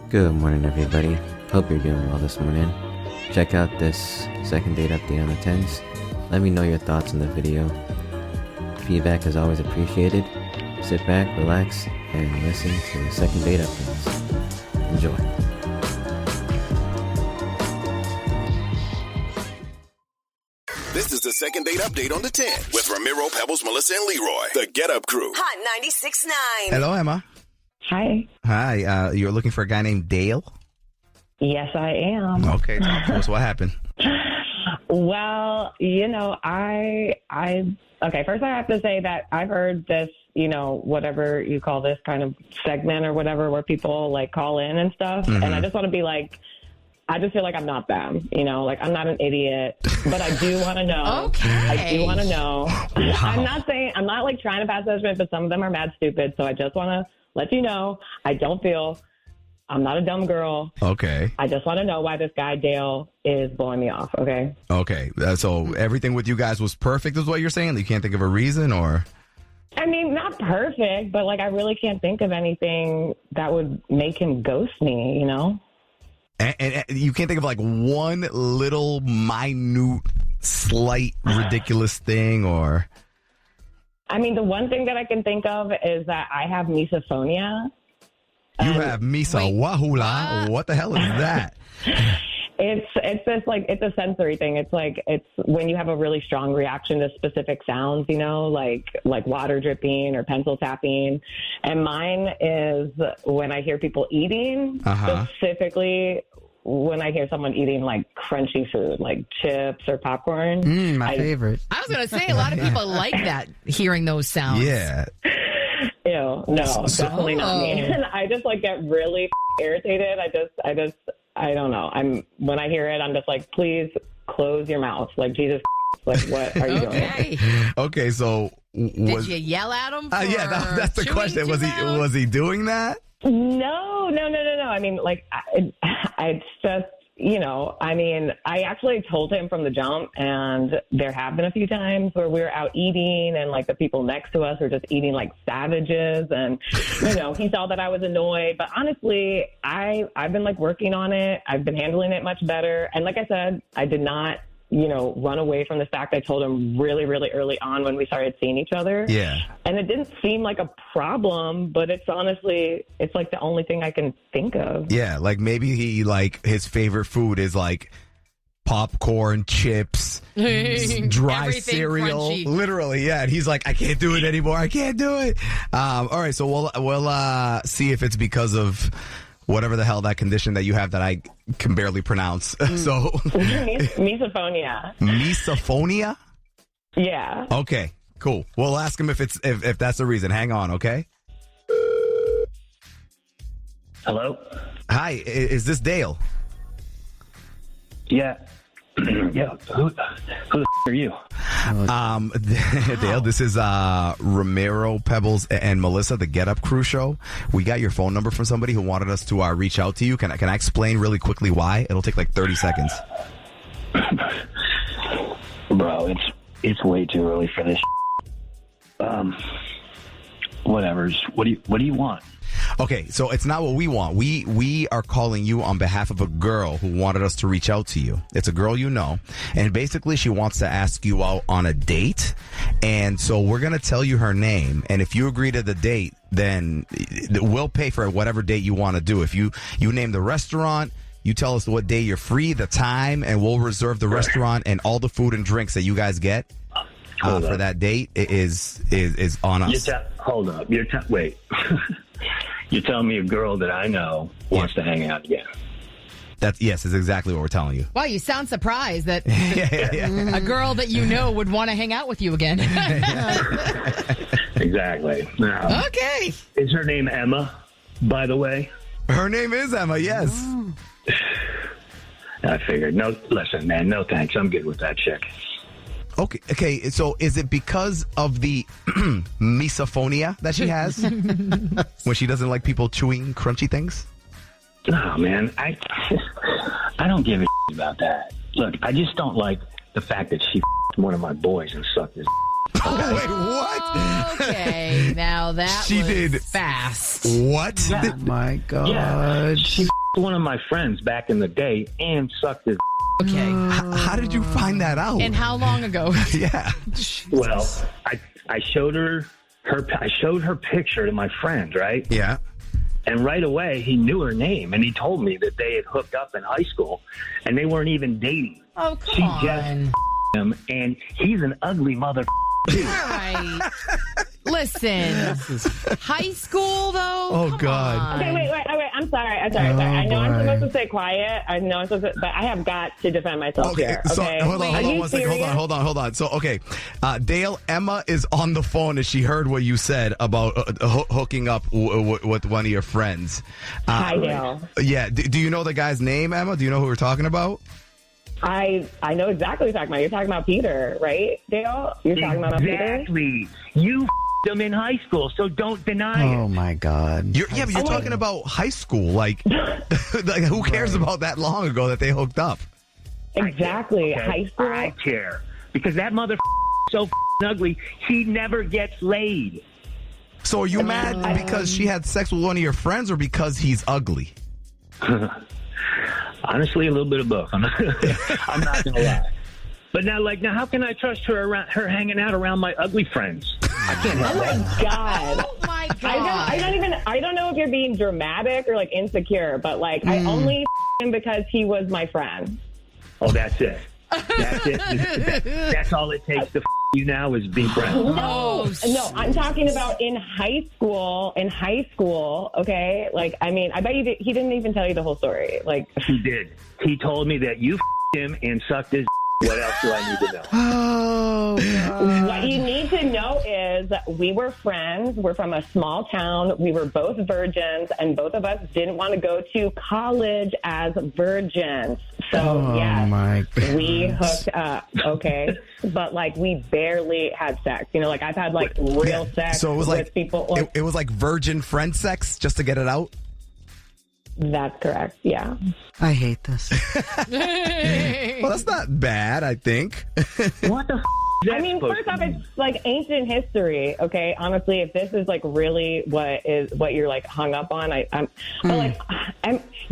Good morning, everybody. Hope you're doing well this morning. Check out this second date update on the 10s. Let me know your thoughts on the video. Feedback is always appreciated. Sit back, relax, and listen to the second date updates. Enjoy. This is the second date update on the 10 with Ramiro, Pebbles, Melissa, and Leroy. The Get Up Crew. Hot 96.9. Hello, Emma. Hi. Hi. You're looking for a guy named Dale? Yes, I am. Okay. Talk to us. What happened? Well, okay, first I have to say that I've heard this, whatever you call this kind of segment or whatever, where people like call in and stuff. Mm-hmm. And I just want to be like, I just feel like I'm not them, I'm not an idiot, but I do want to know. Okay. I do want to know. Wow. I'm not like trying to pass judgment, but some of them are mad stupid. So I just want to let you know, I'm not a dumb girl. Okay. I just want to know why this guy, Dale, is blowing me off, okay? Okay. So everything with you guys was perfect is what you're saying? You can't think of a reason or? I mean, not perfect, but I really can't think of anything that would make him ghost me, And you can't think of like one little minute, slight, ridiculous thing or? I mean, the one thing that I can think of is that I have misophonia. You have Misa Wahula. What the hell is that? It's this it's a sensory thing. It's when you have a really strong reaction to specific sounds, like water dripping or pencil tapping. And mine is when I hear people eating, specifically when I hear someone eating like crunchy food, like chips or popcorn. My favorite. I was going to say, a lot of people like that, hearing those sounds. Yeah. Ew, no, definitely not me. And I just get really irritated. I don't know. When I hear it, I'm just like, please close your mouth. Like, Jesus, what are you doing? Okay, so did you yell at him? Yeah, that's the question. Was he doing that? No. I mean, I just, I actually told him from the jump, and there have been a few times where we were out eating and the people next to us were just eating like savages, and, he saw that I was annoyed. But honestly, I've been working on it. I've been handling it much better. And like I said, I did not, run away from the fact. I told him really, really early on when we started seeing each other. Yeah. And it didn't seem like a problem, but it's honestly, it's the only thing I can think of. Yeah, maybe he his favorite food is popcorn, chips, dry cereal. Crunchy. Literally, yeah. And he's like, I can't do it anymore. I can't do it. All right, so we'll see if it's because of whatever the hell that condition that you have that I can barely pronounce. So Misophonia. Misophonia? Yeah. Okay, cool. We'll ask him if that's the reason. Hang on, okay? Hello? Hi, is this Dale? Yeah. Yeah. Who the are you? Dale, this is Ramiro, Pebbles, and Melissa, the Get Up Crew show. We got your phone number from somebody who wanted us to reach out to you. Can I explain really quickly why? It'll take 30 seconds. Bro, it's way too early for this. Whatever. What do you want? Okay, so it's not what we want. We are calling you on behalf of a girl who wanted us to reach out to you. It's a girl you know, and basically she wants to ask you out on a date. And so we're going to tell you her name, and if you agree to the date, then we'll pay for whatever date you want to do. If you name the restaurant, you tell us what day you're free, the time, and we'll reserve the restaurant and all the food and drinks that you guys get for that date is on us. Hold up. Wait. You're telling me a girl that I know wants to hang out again. Yes, is exactly what we're telling you. Wow, you sound surprised that a girl that you know would want to hang out with you again. Exactly. Okay. Is her name Emma, by the way? Her name is Emma, yes. Oh. I figured. No, listen, man, no thanks. I'm good with that chick. Okay. So is it because of the misophonia that she has? When she doesn't like people chewing crunchy things? No, man. I don't give a about that. Look, I just don't like the fact that she one of my boys and sucked his Wait, what? Okay, now that She was did. fast. What? Yeah. My God. Yeah. She f***ed one of my friends back in the day and sucked his. Okay. How did you find that out? And how long ago? Yeah. Well, I showed her picture to my friend, right? Yeah. And right away, he knew her name, and he told me that they had hooked up in high school, and they weren't even dating. Oh, come She on. just him, and he's an ugly mother. All right. Listen, high school though. Oh, Come God. on. Okay, wait. I'm sorry. I know I'm supposed to stay quiet. I know I'm supposed to, but I have got to defend myself here. So, Okay. hold on Are you one second. serious? Hold on. So, okay. Dale, Emma is on the phone and she heard what you said about hooking up with one of your friends. Hi, Dale. Yeah. Do you know the guy's name, Emma? Do you know who we're talking about? I know exactly what you're talking about. You're talking about Peter, right, Dale? You're talking about Peter? Exactly. You f***ed him in high school, so don't deny it. Oh, my God. But you're talking about high school. Like, like who cares about that long ago that they hooked up? Exactly. Okay, High school. I care. Because that mother so ugly, he never gets laid. So are you mad because she had sex with one of your friends or because he's ugly? Honestly, a little bit of both. I'm not going to lie. But now, how can I trust her hanging out around my ugly friends? I can't have Oh that. my God. Oh my God. I don't know if you're being dramatic or like insecure, but like I only him because he was my friend. Oh, that's it. That's it. That's all it takes to you now is be friends. Oh, No, I'm talking about in high school. In high school, okay? Like, I mean, I bet he didn't even tell you the whole story. Like, He did. He told me that you him and sucked his. What else do I need to know? Oh, God. what you need to know is we were friends. We're from a small town. We were both virgins, and both of us didn't want to go to college as virgins. So, yes, my we hooked up, okay? But, like, we barely had sex. You know, like, I've had, like, real sex So it was with like people. it was like virgin friend sex just to get it out. That's correct, yeah. I hate this. Well, that's not bad, I think. What the is that I mean, supposed first to off, mean? it's like ancient history. Okay, honestly, if this is like really what you're like hung up on,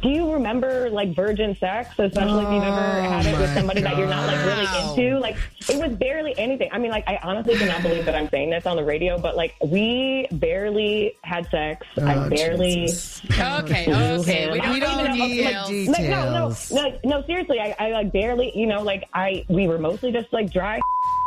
do you remember like virgin sex, especially if you've ever had it with somebody that you're not like really into? Like, it was barely anything. I mean, like, I honestly cannot believe that I'm saying this on the radio, but like, we barely had sex. I barely. Okay. We don't need details. No, seriously, I like barely, you know, like we were mostly just like dry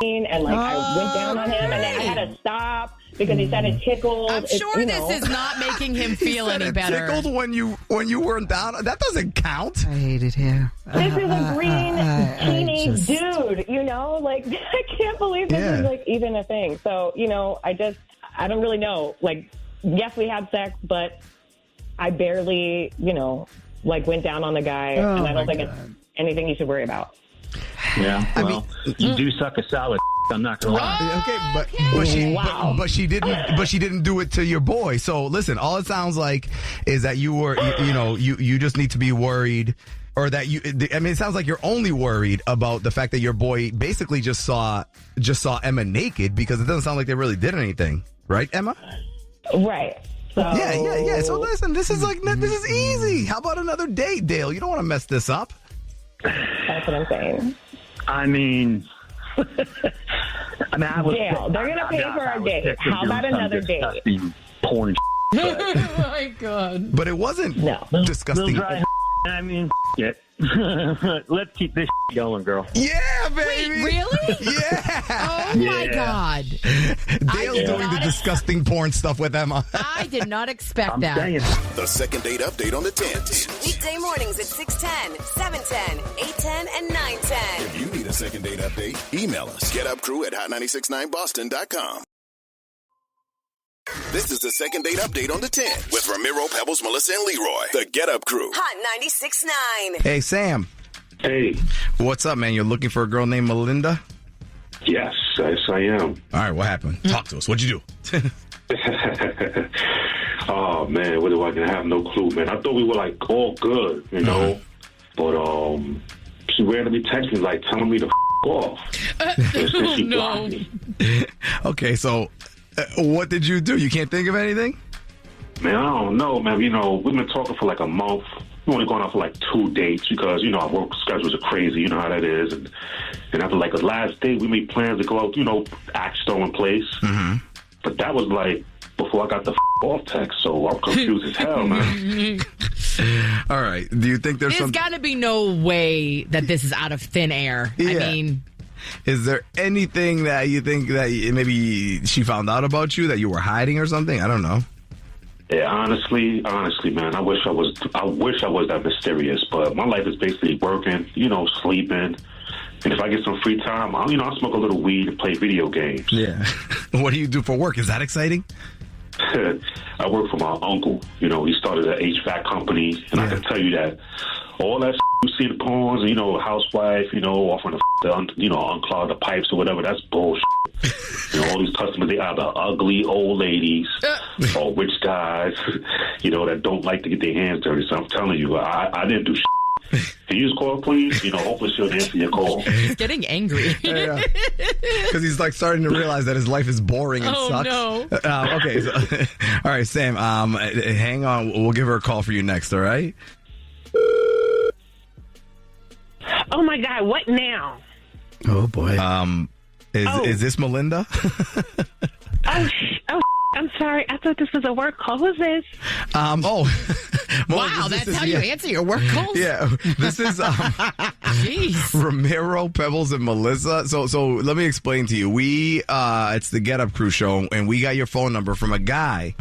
and like I went down on him and then I had to stop because he said it tickled. I'm sure this is not making him feel any It better. tickled when you weren't down. That doesn't count. I hate it here. This is a green teenage just- dude, you know? Like, I can't believe this is, like, even a thing. So, you know, I don't really know. Like, yes, we had sex, but I barely, you know, like, went down on the guy, and I don't think it's anything you should worry about. Yeah, well, you do suck a solid. I'm not gonna lie. Okay, but she didn't do it to your boy. So listen, all it sounds like is that you just need to be worried, or that it sounds like you're only worried about the fact that your boy basically just saw Emma naked, because it doesn't sound like they really did anything, right, Emma? Right. So, Yeah. So listen, this is easy. How about another date, Dale? You don't want to mess this up. That's what I'm saying. I mean, I was Dale, they're going to pay for our date. How about another date? Porn. Oh my God. But it wasn't disgusting. Little dry, I mean, shit. Let's keep this going, girl. Yeah, baby. Wait, really? Yeah. Oh my God. Dale's doing the disgusting porn stuff with Emma. I did not expect I'm that. saying. The second date update on the 10s. Weekday mornings at 6:10, 7:10, 8:10, and 9:10. If you need a second date update, email us. GetUpCrew@hot969boston.com. This is the second date update on the 10 with Ramiro, Pebbles, Melissa, and Leroy. The Get Up Crew. Hot 96.9. Hey, Sam. Hey, What's up, man? You're looking for a girl named Melinda? yes, I am. All right, what happened? Talk to us. What'd you do? Oh man, what do I have? No clue, man. I thought we were like all good, you know, but she randomly texted me like telling me to off. She no. blocked me. Okay, so what did you do? You can't think of anything? Man, I don't know, man. You know, we've been talking for like a month. We've only gone out for like 2 dates because, you know, our work schedules are crazy. You know how that is. And after like the last date, we made plans to go out, you know, act stolen place. Mm-hmm. But that was like before I got the off text, so I'm confused as hell, man. All right. Do you think there's There's got to be no way that this is out of thin air. I Yeah. mean, Is there anything that you think that maybe she found out about you that you were hiding or something? I don't know. Yeah, honestly, man, I wish I was that mysterious. But my life is basically working, you know, sleeping, and if I get some free time, I'll smoke a little weed and play video games. Yeah. What do you do for work? Is that exciting? I work for my uncle. You know, he started an HVAC company, and I can tell you that all that you see the porns, you know, housewife, you know, offering to unclog the pipes or whatever, that's bullshit. You know, all these customers, they are the ugly old ladies or rich guys, you know, that don't like to get their hands dirty. So I'm telling you, I didn't do shit. Can you just call, please? You know, hopefully she'll answer your call. he's getting angry. Yeah. Because he's like starting to realize that his life is boring and Oh, sucks. no. Okay. So, all right, Sam, hang on. We'll give her a call for you next, all right? Oh my God, what now? Oh, boy. Is this Melinda? I'm sorry. I thought this was a work call. Who's this? Wow, that's how you answer your work calls? Yeah, this is Jeez. Ramiro, Pebbles, and Melissa. So let me explain to you. We it's the Get Up Crew show, and we got your phone number from a guy.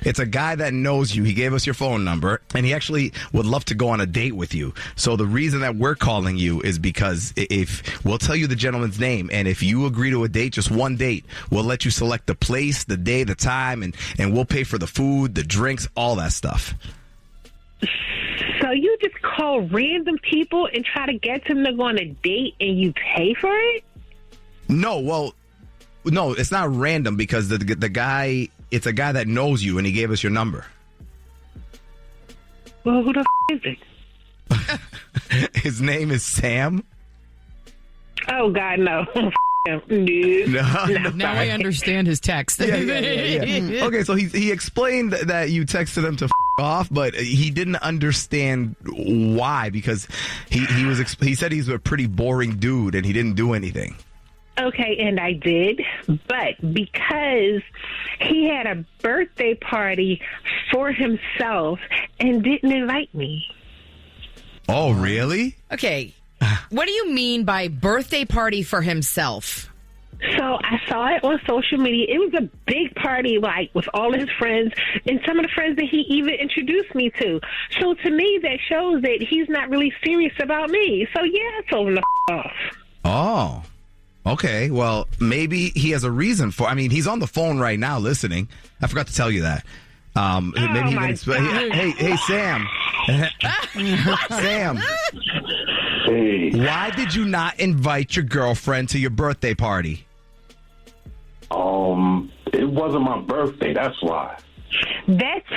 It's a guy that knows you. He gave us your phone number, and he actually would love to go on a date with you. So the reason that we're calling you is because if we'll tell you the gentleman's name, and if you agree to a date, just one date, we'll let you select the place, the day, the time, and we'll pay for the food, the drinks, all that stuff. So you just call random people and try to get them to go on a date and you pay for it? No, it's not random because the guy, it's a guy that knows you and he gave us your number. Well, who the is it? His name is Sam. Oh, God, no. No. Now I understand his text. Yeah. Okay, so he explained that you texted him to off, but he didn't understand why because he said he's a pretty boring dude and he didn't do anything. Okay, and I did, but because he had a birthday party for himself and didn't invite me. Oh, really? Okay. What do you mean by birthday party for himself? So I saw it on social media. It was a big party, like, with all his friends and some of the friends that he even introduced me to. So to me, that shows that he's not really serious about me. So, yeah, I told him to off. Oh, okay. Well, maybe he has a reason for. I mean, he's on the phone right now listening. I forgot to tell you that. Maybe he can explain. Hey, Sam. Sam. Hey. Why did you not invite your girlfriend to your birthday party? It wasn't my birthday. That's why. That's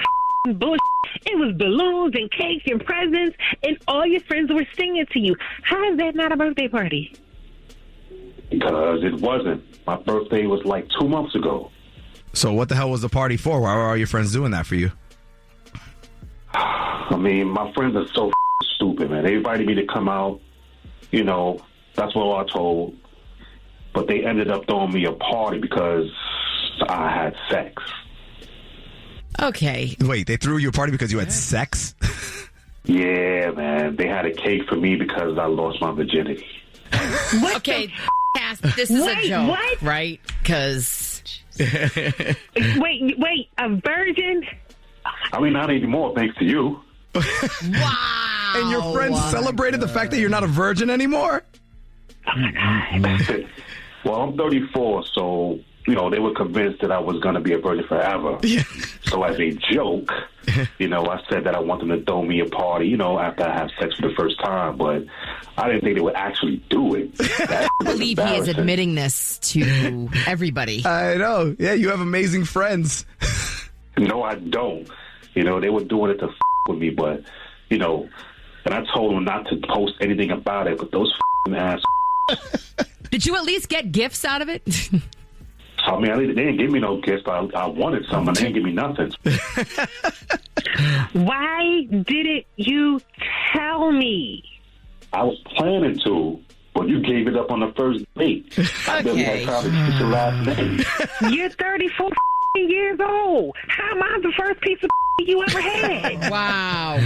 bullshit. It was balloons and cakes and presents, and all your friends were singing to you. How is that not a birthday party? Because it wasn't. My birthday was like 2 months ago. So what the hell was the party for? Why were all your friends doing that for you? I mean, my friends are so stupid, man. They invited me to come out. You know, that's what I told. But they ended up throwing me a party because I had sex. Okay. Wait, they threw you a party because you had sex? Yeah, man. They had a cake for me because I lost my virginity. Okay, Cass, this is a joke, what? right? Because... Wait, a virgin? I mean, not anymore, thanks to you. Wow. And your friends celebrated the fact that you're not a virgin anymore? Oh, my God. Well, I'm 34, so, you know, they were convinced that I was going to be a virgin forever. Yeah. So as a joke, you know, I said that I want them to throw me a party, you know, after I have sex for the first time, but I didn't think they would actually do it. I believe he is admitting this to everybody. I know. Yeah, you have amazing friends. No, I don't. You know, they were doing it to with me, but, you know, and I told them not to post anything about it, but those ass Did you at least get gifts out of it? I mean, they didn't give me no gifts. I wanted some, and they didn't give me nothing. Why didn't you tell me? I was planning to, but you gave it up on the first date. I barely had time to speak your last name. You're 34 years old. How am I the first piece of you ever had? Wow.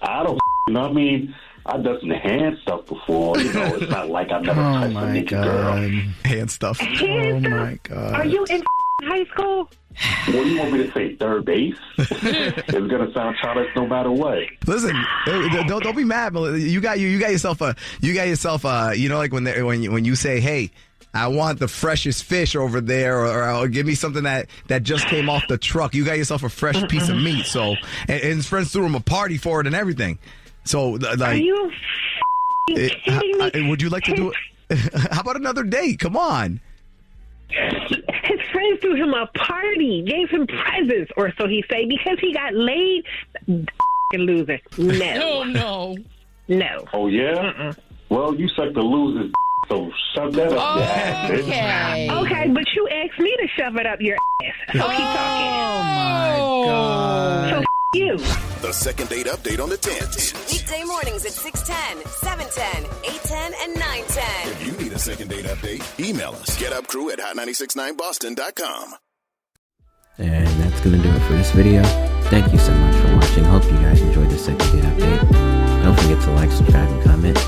I don't know. I mean, I've done some hand stuff before. You know, it's not like I've never touched a naked girl. Hand stuff. Hand stuff? My God. Are you in high school? What do you want me to say? Third base? It's gonna sound childish no matter what. Listen, don't be mad. You got yourself a. You know, like when you say, hey, I want the freshest fish over there, or give me something that just came off the truck. You got yourself a fresh piece of meat. So, and his friends threw him a party for it and everything. So, like, are you kidding me? Would you like to do it? How about another date? Come on. His friends threw him a party, gave him presents, or so he say, because he got laid. Loser. No. No. Oh yeah. Well, you suck the loser's. So shove that up your ass, bitch. Okay, but you asked me to shove it up your ass. So keep talking. Oh my God. So you. The second date update on the 10s. Weekday mornings at 6:10, 7:10, 8:10, and 9:10. If you need a second date update, email us. GetUpCrew@hot969boston.com. And that's gonna do it for this video. Thank you so much for watching. Hope you guys enjoyed the second date update. Don't forget to like, subscribe, and comment.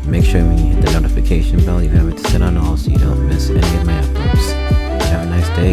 Make sure when you hit the notification bell, you have it set on all so you don't miss any of my uploads. Have a nice day.